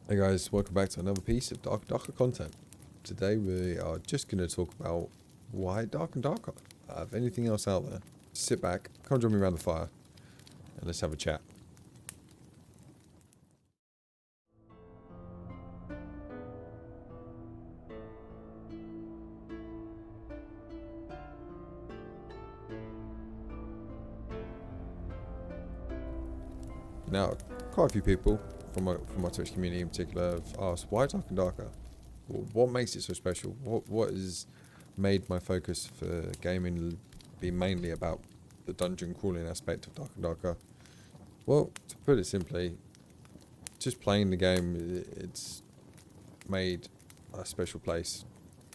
Hey guys, welcome back to another piece of Darker content. Today we are just going to talk about why Dark and Darker. If anything else out there, sit back, come join me around the fire, and let's have a chat. Now, quite a few people from my Twitch community in particular have asked why Dark and Darker. What makes it so special? What has made my focus for gaming be mainly about the dungeon crawling aspect of Dark and Darker? Well, to put it simply, just playing the game, it's made a special place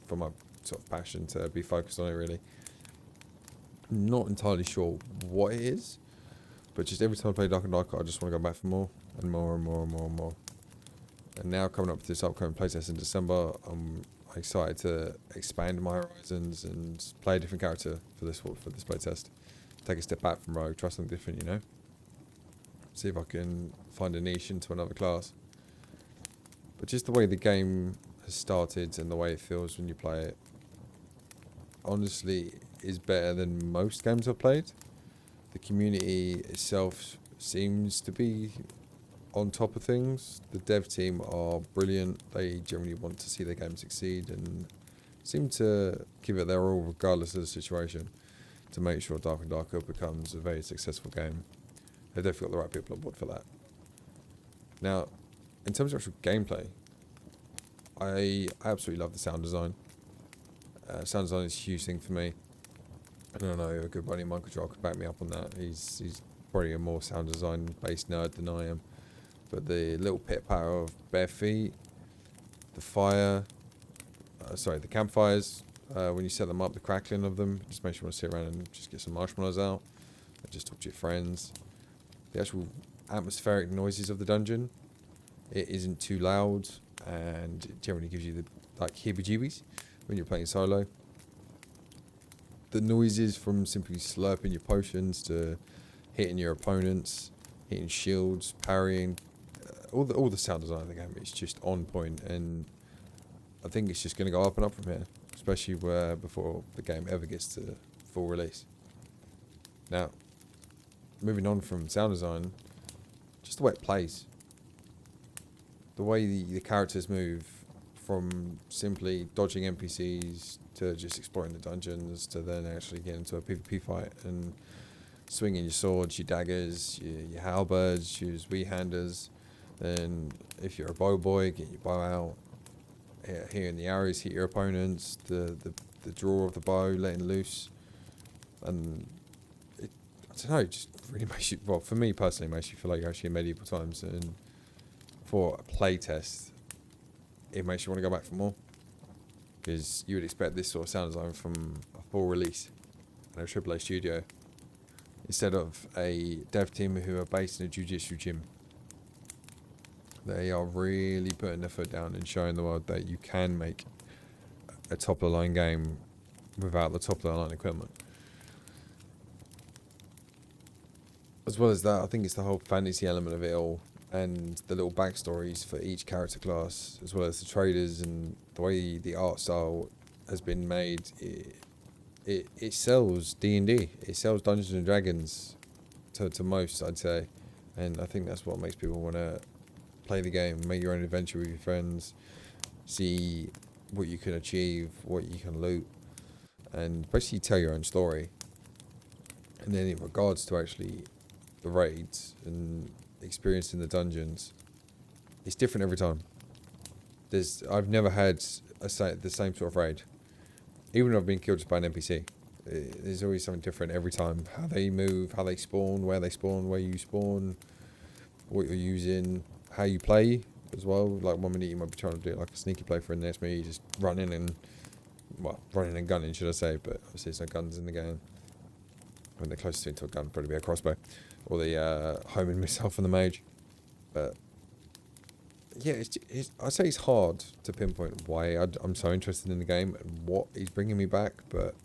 for my sort of passion to be focused on it, really. Not entirely sure what it is, but just every time I play Dark and Darker, I just want to go back for more and more and more and more and more. And now coming up to this upcoming playtest in December, I'm excited to expand my horizons and play a different character for this playtest. Take a step back from Rogue, try something different, you know? See if I can find a niche into another class. But just the way the game has started and the way it feels when you play it, honestly, is better than most games I've played. The community itself seems to be on top of things. The dev team are brilliant. They generally want to see their game succeed and seem to give it their all regardless of the situation to make sure Dark and Darker becomes a very successful game. They've definitely got the right people on board for that. Now, in terms of actual gameplay, I absolutely love the sound design. Sound design is a huge thing for me. I don't know, a good buddy of mine could back me up on that. He's probably a more sound design based nerd than I am. But the little pit patter of bare feet, the the campfires, when you set them up, the crackling of them, just makes you want to sit around and just get some marshmallows out and just talk to your friends. The actual atmospheric noises of the dungeon, it isn't too loud and it generally gives you the heebie-jeebies when you're playing solo. The noises from simply slurping your potions to hitting your opponents, hitting shields, parrying, all the sound design of the game is just on point, and I think it's just going to go up and up from here, especially before the game ever gets to full release. Now, moving on from sound design, just the way it plays, the way the characters move from simply dodging NPCs to just exploring the dungeons to then actually getting into a PvP fight and swinging your swords, your daggers, your halberds, your handers. Then if you're a bow boy, get your bow out. Here in the arrows, hit your opponents. The draw of the bow, letting loose. And I don't know, it just really makes you, well, for me personally, makes you feel like you're actually in medieval times. And for a play test, it makes you want to go back for more. Because you would expect this sort of sound design from a full release in a AAA studio, instead of a dev team who are based in a jiu-jitsu gym. They are really putting their foot down and showing the world that you can make a top-of-the-line game without the top-of-the-line equipment. As well as that, I think it's the whole fantasy element of it all and the little backstories for each character class, as well as the traders and the way the art style has been made. It sells D&D. It sells Dungeons and Dragons to most, I'd say. And I think that's what makes people want to play the game, make your own adventure with your friends, see what you can achieve, what you can loot, and basically tell your own story. And then in regards to actually the raids and experiencing the dungeons, it's different every time. I've never had the same sort of raid. Even if I've been killed just by an NPC, there's always something different every time. How they move, how they spawn, where you spawn, what you're using, how you play as well. Like 1 minute you might be trying to do like a sneaky play for, and the next minute you just running and gunning, should I say, but obviously there's no guns in the game. I mean, the closest thing to a gun would probably be a crossbow or the homing missile from the mage. But yeah, I'd say it's hard to pinpoint why I'm so interested in the game and what is bringing me back, but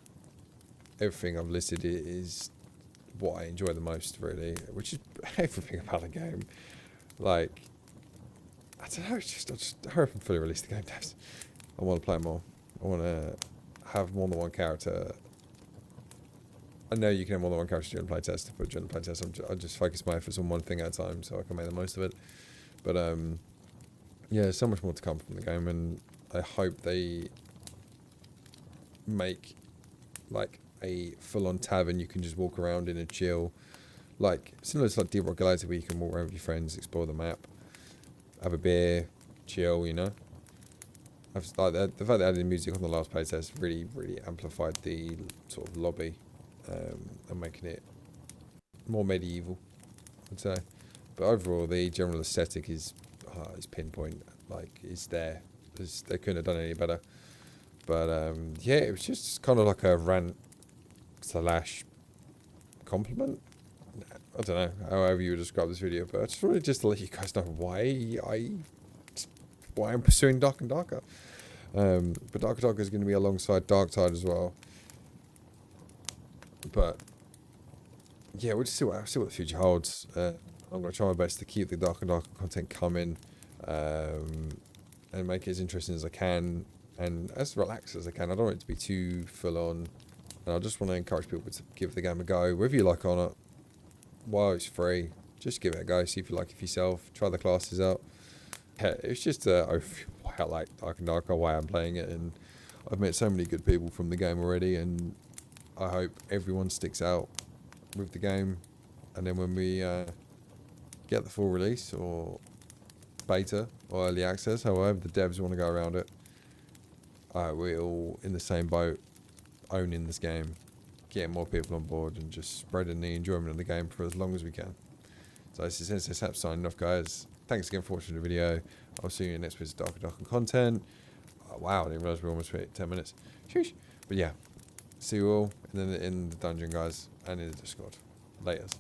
everything I've listed is what I enjoy the most, really, which is everything about the game. Like, I don't know. It's just hurry up and fully release the game, devs. I want to play more. I want to have more than one character. I know you can have more than one character during the playtest, but during the playtest, I just focus my efforts on one thing at a time so I can make the most of it. But yeah, there's so much more to come from the game, and I hope they make like a full-on tavern you can just walk around in and chill, like similar to like Deep Rock Galactic, where you can walk around with your friends, explore the map, have a beer, chill. You know, like the fact that adding music on the last playtest really amplified the sort of lobby, and making it more medieval, I'd say. But overall, the general aesthetic is pinpoint. Like, it's there. They couldn't have done any better. But yeah, it was just kind of like a rant / compliment. I don't know, however you would describe this video, but I just wanted to let you guys know why I'm pursuing Dark and Darker. But Dark and Darker is going to be alongside Dark Tide as well. But yeah, we'll just see what the future holds. I'm going to try my best to keep the Dark and Darker content coming, and make it as interesting as I can, and as relaxed as I can. I don't want it to be too full on, and I just want to encourage people to give the game a go, whether you like it or not. While it's free, just give it a go, see if you like it for yourself, try the classes out. Yeah, it's just why I like Dark and Darker, why I'm playing it, and I've met so many good people from the game already, and I hope everyone sticks out with the game, and then when we get the full release, or beta, or early access, however the devs want to go around it, we're all in the same boat, owning this game, getting more people on board, and just spreading the enjoyment of the game for as long as we can. So this is Sensei Sap signing off, guys. Thanks again for watching the video. I'll see you in the next piece of Dark and Darker content. Oh, wow, I didn't realise we almost hit 10 minutes. Sheesh. But yeah, see you all in the dungeon, guys, and in the Discord. Laters.